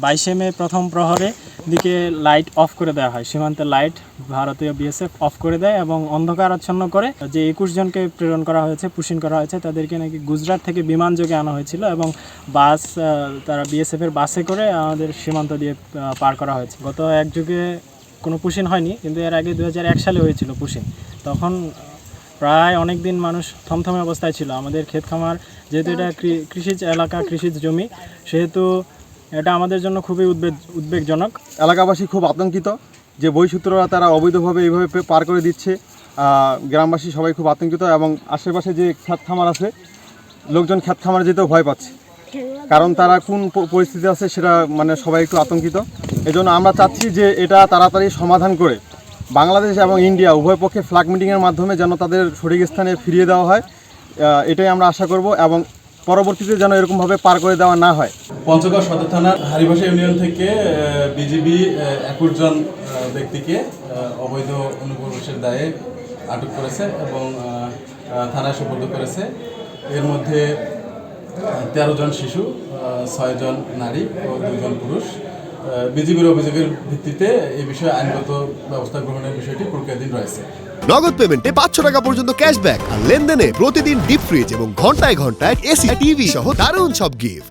22 মে প্রথম প্রহরে দিকে লাইট অফ করে দেওয়া হয়, সীমান্তের লাইট ভারতীয় বিএসএফ অফ করে দেয় এবং অন্ধকার আচ্ছন্ন করে। যে 21 জনকে প্রেরণ করা হয়েছে, পুশিং করা হয়েছে, তাদেরকে নাকি গুজরাট থেকে বিমান যোগে আনা হয়েছিল এবং বাস তারা বিএসএফের বাসে করে আমাদের সীমান্ত দিয়ে পার করা হয়েছে। গত এক যুগে কোনো পুশিং হয়নি, কিন্তু এর আগে 2001 সালে হয়েছিল পুশিং। তখন প্রায় অনেক দিন মানুষ থমথমে অবস্থায় ছিল। আমাদের ক্ষেত খামার, যেহেতু এটা কৃষিজ এলাকা, কৃষিজ জমি, সেহেতু এটা আমাদের জন্য খুবই উদ্বেগজনক। এলাকাবাসী খুব আতঙ্কিত যে বহিঃশত্রুরা তারা অবৈধভাবে এইভাবে পার করে দিচ্ছে। গ্রামবাসী সবাই খুব আতঙ্কিত এবং আশেপাশে যে ক্ষেত খামার আছে, লোকজন ক্ষেত খামারে যেতেও ভয় পাচ্ছে, কারণ তারা কোন পরিস্থিতি আছে সেটা সবাই একটু আতঙ্কিত। এজন্য আমরা চাচ্ছি যে এটা তাড়াতাড়ি সমাধান করে বাংলাদেশ এবং ইন্ডিয়া উভয় পক্ষে ফ্ল্যাগ মিটিংয়ের মাধ্যমে যেন তাদের সঠিক স্থানে ফিরিয়ে দেওয়া হয়, এটাই আমরা আশা করব এবং পরবর্তীতে যেন এরকমভাবে পার করে দেওয়া না হয়। পঞ্চগড় সদর থানার হারিভাষা ইউনিয়ন থেকে বিজিবি 21 জন ব্যক্তিকে অবৈধ অনুপ্রবেশের দায়ে আটক করেছে এবং থানায় সোপর্দ করেছে। এর মধ্যে 13 জন শিশু, 6 জন নারী ও 2 জন পুরুষ। বিজিবির অভিযোগের ভিত্তিতে এই বিষয়ে আইনগত ব্যবস্থা গ্রহণের বিষয়টি প্রক্রিয়াধীন রয়েছে। নগদ পেমেন্টে 500 টাকা পর্যন্ত ক্যাশব্যাক আর লেনদেনে প্রতিদিন ডিপ ফ্রিজ এবং ঘন্টায় ঘন্টায় এসি টিভি সহ দারুণ সব গিফট।